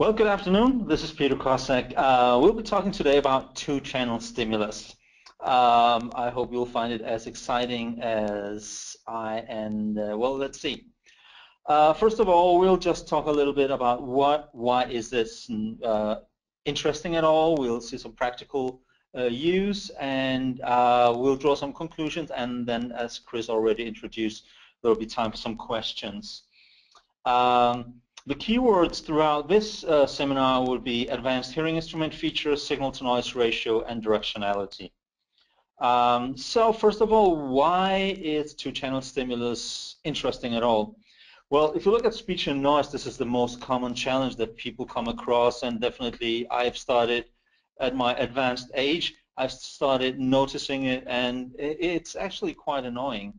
Well, good afternoon. This is Peter Kosek. We'll be talking today about two-channel stimulus. I hope you'll find it as exciting as I, and well, let's see. First of all, we'll just talk a little bit about why is this interesting at all. We'll see some practical use, and we'll draw some conclusions, and then, as Chris already introduced, there'll be time for some questions. The keywords throughout this seminar will be advanced hearing instrument features, signal-to-noise ratio, and directionality. So first of all, why is two-channel stimulus interesting at all? Well, if you look at speech and noise, this is the most common challenge that people come across, and definitely I've started at my advanced age, I've started noticing it, and it's actually quite annoying.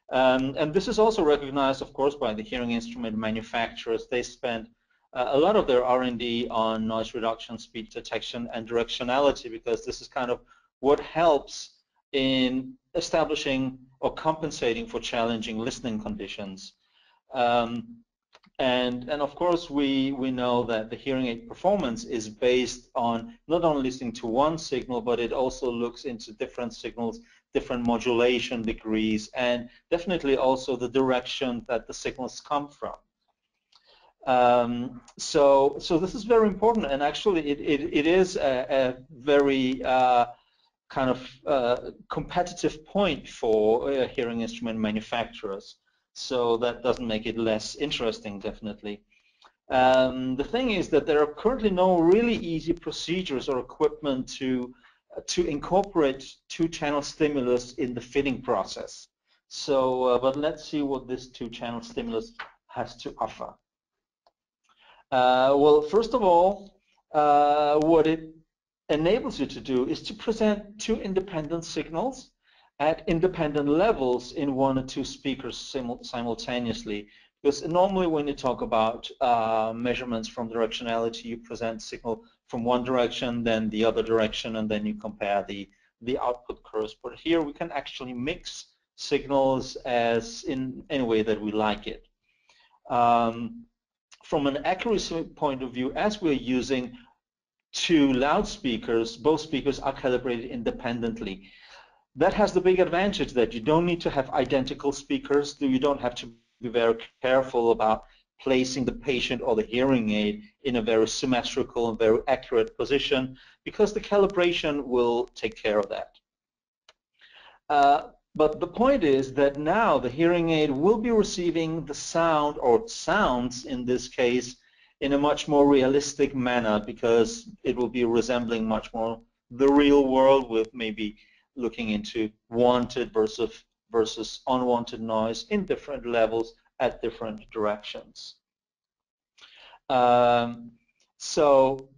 And this is also recognized, of course, by the hearing instrument manufacturers. They spend a lot of their R&D on noise reduction, speech detection, and directionality, because this is kind of what helps in establishing or compensating for challenging listening conditions. And of course, we know that the hearing aid performance is based on not only listening to one signal, but it also looks into different signals, different modulation degrees, and definitely also the direction that the signals come from. So this is very important, and actually it is a very kind of competitive point for hearing instrument manufacturers. So that doesn't make it less interesting, definitely. The thing is that there are currently no really easy procedures or equipment to incorporate two-channel stimulus in the fitting process. So, but let's see what this two-channel stimulus has to offer. Well, first of all, what it enables you to do is to present two independent signals at independent levels in one or two speakers simultaneously. Because normally when you talk about measurements from directionality, you present signal from one direction, then the other direction, and then you compare the output curves. But here we can actually mix signals as in any way that we like it. From an accuracy point of view, as we're using two loudspeakers, both speakers are calibrated independently. That has the big advantage that you don't need to have identical speakers, you don't have to be very careful about placing the patient or the hearing aid in a very symmetrical and very accurate position, because the calibration will take care of that. But the point is that now the hearing aid will be receiving the sound, or sounds in this case, in a much more realistic manner, because it will be resembling much more the real world, with maybe looking into wanted versus unwanted noise in different levels at different directions. So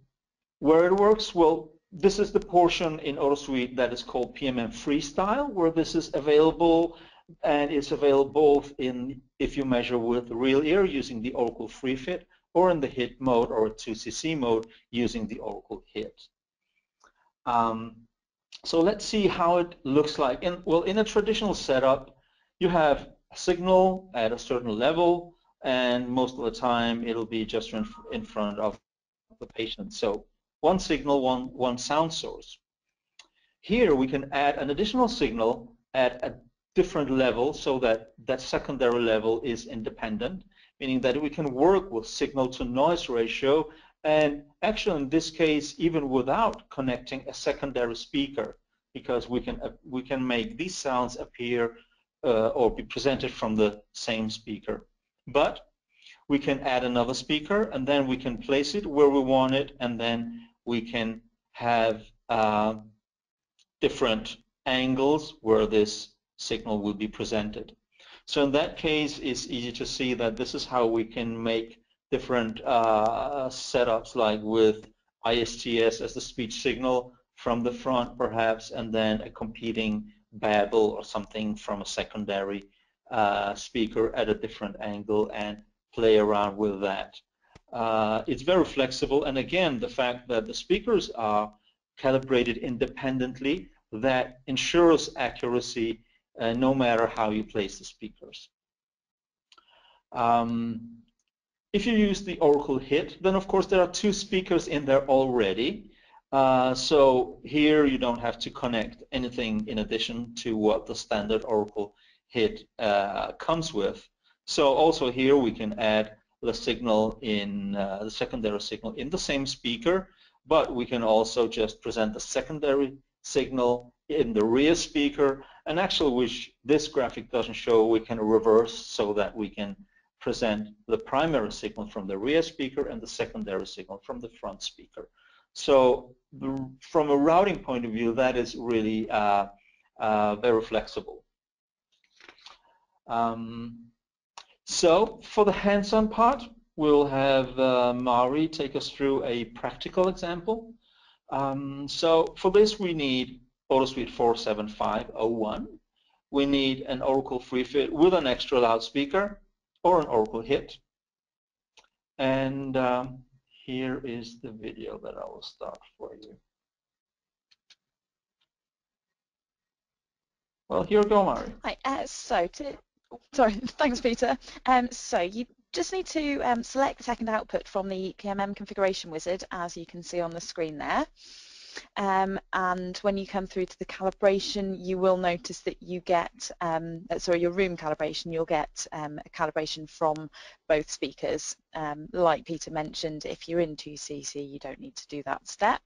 where it works, well, this is the portion in AutoSuite that is called PMM Freestyle, where this is available, and it's available both in if you measure with real ear using the Oracle FreeFit, or in the HIT mode or 2cc mode using the Oracle HIT. So let's see how it looks like. Well, in a traditional setup, you have a signal at a certain level, and most of the time it'll be just in front of the patient. So one signal, one sound source. Here we can add an additional signal at a different level, so that that secondary level is independent, meaning that we can work with signal-to-noise ratio, and actually in this case even without connecting a secondary speaker, because we can make these sounds appear or be presented from the same speaker. But we can add another speaker, and then we can place it where we want it, and then we can have different angles where this signal will be presented. So in that case, it's easy to see that this is how we can make different setups, like with ISTS as the speech signal from the front perhaps, and then a competing babble or something from a secondary speaker at a different angle, and play around with that. It's very flexible, and again, the fact that the speakers are calibrated independently, that ensures accuracy no matter how you place the speakers. If you use the Oracle HIT, then of course there are two speakers in there already. So here you don't have to connect anything in addition to what the standard Oracle HIT comes with. So also here we can add the signal in the secondary signal in the same speaker, but we can also just present the secondary signal in the rear speaker, and actually, which this graphic doesn't show, we can reverse so that we can present the primary signal from the rear speaker and the secondary signal from the front speaker. So from a routing point of view, that is really very flexible. So for the hands-on part, we'll have Mari take us through a practical example. So for this, we need AutoSuite 47501. We need an Oracle FreeFit with an extra loudspeaker or an Oracle HIT. And here is the video that I will start for you. Well, here we go, Mari. Hi, sorry, thanks, Peter. So you just need to select the second output from the PMM configuration wizard, as you can see on the screen there. And when you come through to the calibration, you will notice that you get, your room calibration, you'll get a calibration from both speakers. Like Peter mentioned, if you're in 2cc, you don't need to do that step.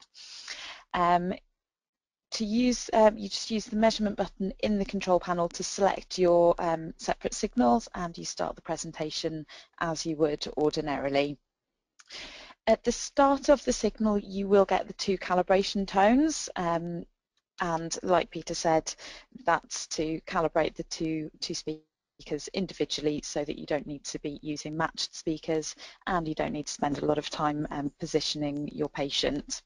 To use, you just use the measurement button in the control panel to select your separate signals, and you start the presentation as you would ordinarily. At the start of the signal, you will get the two calibration tones, and like Peter said, that's to calibrate the two speakers individually so that you don't need to be using matched speakers and you don't need to spend a lot of time positioning your patient.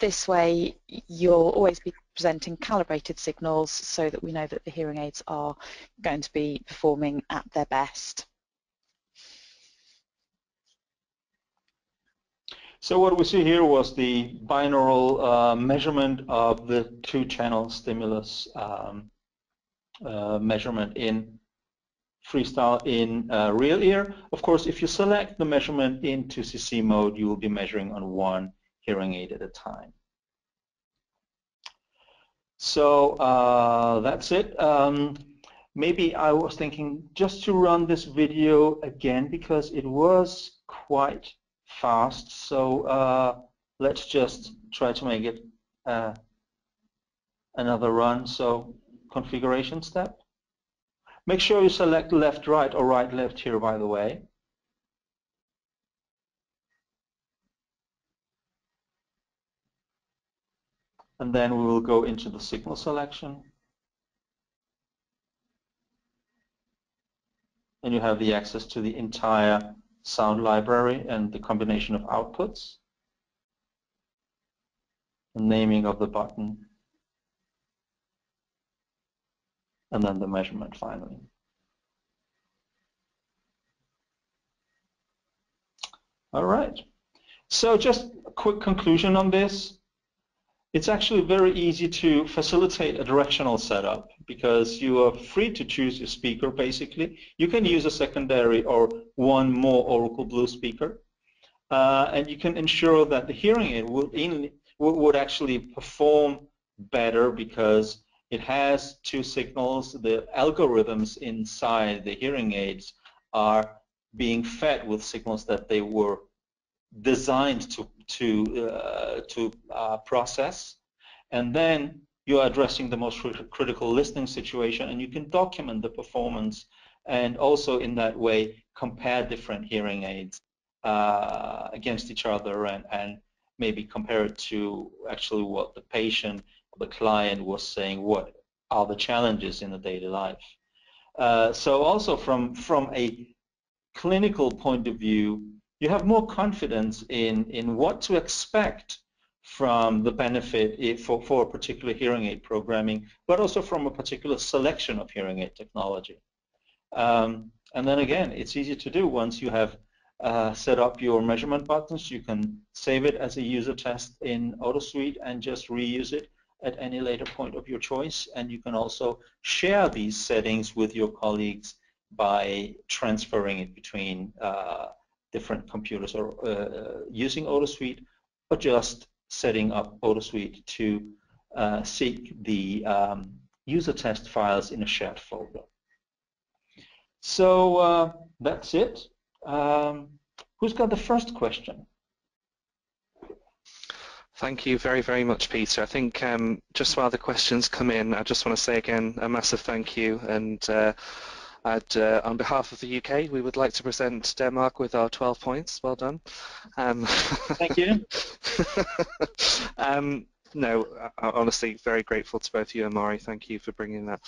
This way, you'll always be presenting calibrated signals so that we know that the hearing aids are going to be performing at their best. So what we see here was the binaural measurement of the two-channel stimulus measurement in freestyle in real ear. Of course, if you select the measurement in 2cc mode, you will be measuring on one hearing aid at a time. So that's it. Maybe I was thinking just to run this video again because it was quite fast. So let's just try to make it another run. So configuration step. Make sure you select left, right, or right, left here, by the way. And then we will go into the signal selection. And you have the access to the entire sound library and the combination of outputs. The naming of the button. And then the measurement finally. All right. So just a quick conclusion on this. It's actually very easy to facilitate a directional setup because you are free to choose your speaker, basically. You can use a secondary or one more Oracle Blue speaker. And you can ensure that the hearing aid would actually perform better because it has two signals. The algorithms inside the hearing aids are being fed with signals that they were designed to process, and then you are addressing the most critical listening situation, and you can document the performance and also in that way compare different hearing aids against each other and maybe compare it to actually what the patient or the client was saying, what are the challenges in the daily life. So also from a clinical point of view, you have more confidence in what to expect from the benefit for a particular hearing aid programming, but also from a particular selection of hearing aid technology. And then again, it's easy to do. Once you have set up your measurement buttons, you can save it as a user test in AutoSuite and just reuse it at any later point of your choice. And you can also share these settings with your colleagues by transferring it between different computers, or using OtoSuite, or just setting up OtoSuite to seek the user test files in a shared folder. So that's it. Who's got the first question? Thank you very, very much, Peter. I think just while the questions come in, I just want to say again a massive thank you, and on behalf of the UK, we would like to present Denmark with our 12 points. Well done. Thank you. No, honestly, very grateful to both you and Mari. Thank you for bringing that.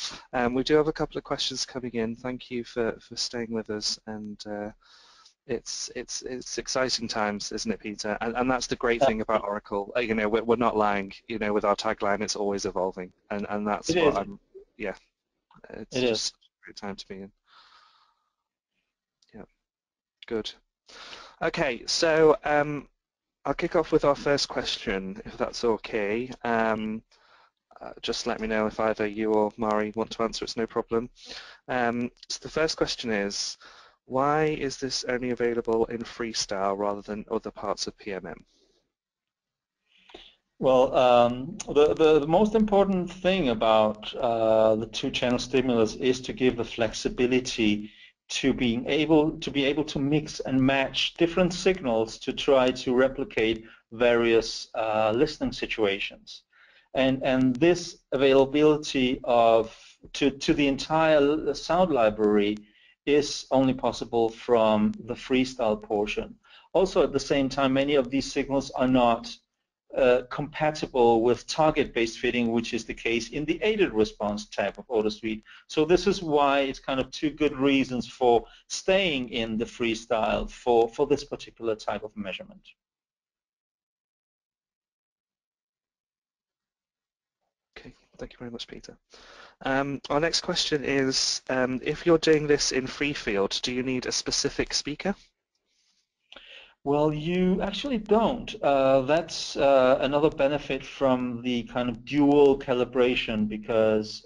We do have a couple of questions coming in. Thank you for staying with us, and it's exciting times, isn't it, Peter? And that's the great thing about Oracle. You know, we're not lying. You know, with our tagline, it's always evolving, and that's what I'm. Yeah, it's just a great time to be in. Yeah, good. Okay, so I'll kick off with our first question, if that's okay. Just let me know if either you or Mari want to answer. It's no problem. So the first question is, why is this only available in Freestyle rather than other parts of PMM? Well, the most important thing about the two-channel stimulus is to give the flexibility to be able to mix and match different signals to try to replicate various listening situations, and this availability to the entire sound library is only possible from the Freestyle portion. Also, at the same time, many of these signals are not compatible with target-based fitting, which is the case in the aided response tab of OtoSuite. So this is why it's kind of two good reasons for staying in the Freestyle for this particular type of measurement. Okay, thank you very much, Peter. Our next question is, if you're doing this in Freefield, do you need a specific speaker? Well, you actually don't. That's another benefit from the kind of dual calibration, because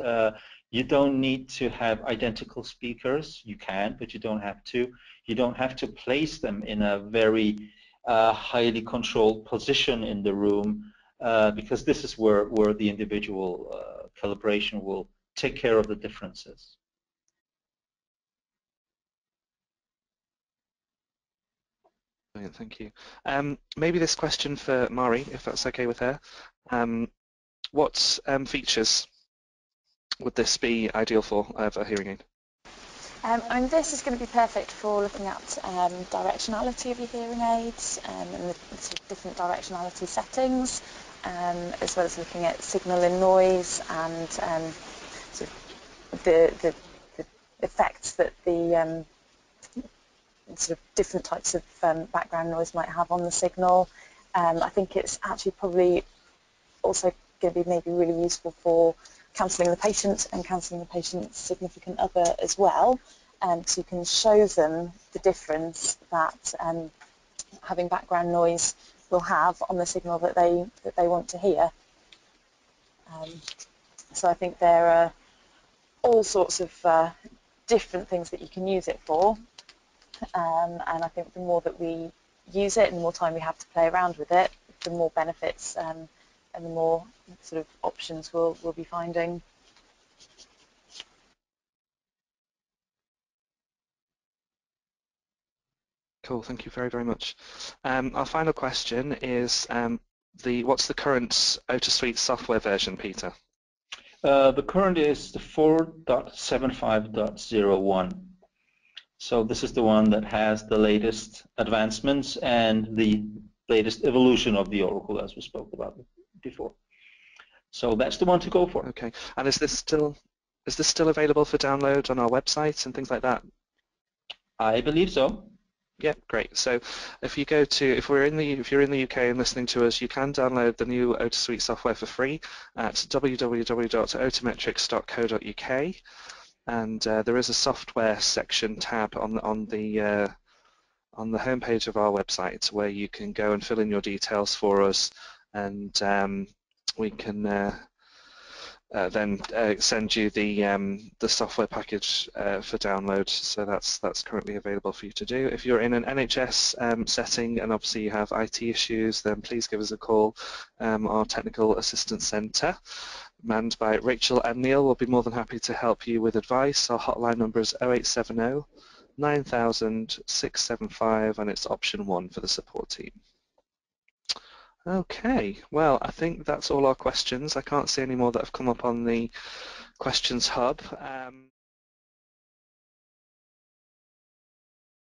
you don't need to have identical speakers. You can, but you don't have to. You don't have to place them in a very highly controlled position in the room, because this is where the individual calibration will take care of the differences. Brilliant, thank you. Maybe this question for Mari, if that's okay with her. What features would this be ideal for a hearing aid? I mean, this is going to be perfect for looking at directionality of your hearing aids and the sort of different directionality settings, as well as looking at signal and noise and sort of the effects that the sort of different types of background noise might have on the signal. I think it's actually probably also going to be maybe really useful for counselling the patient and counselling the patient's significant other as well, so you can show them the difference that having background noise will have on the signal that they want to hear. So I think there are all sorts of different things that you can use it for, and I think the more that we use it and the more time we have to play around with it, the more benefits and the more sort of options we'll be finding. Cool, thank you very, very much. Our final question is, what's the current OtoSuite software version, Peter? The current is the 4.75.01. So this is the one that has the latest advancements and the latest evolution of the Oracle, as we spoke about before. So that's the one to go for. Okay. And is this still available for download on our website and things like that? I believe so. Yeah, great. So if you're in the UK and listening to us, you can download the new OtoSuite software for free at www.otometrics.co.uk, and there is a software section tab on the homepage of our website where you can go and fill in your details for us, and we can then send you the software package for download. So that's currently available for you to do. If you're in an NHS setting and obviously you have IT issues, then please give us a call. Our Technical Assistance Centre, manned by Rachel and Neil, will be more than happy to help you with advice. Our hotline number is 0870 9000 675, and it's option 1 for the support team. Okay, well, I think that's all our questions. I can't see any more that have come up on the questions hub.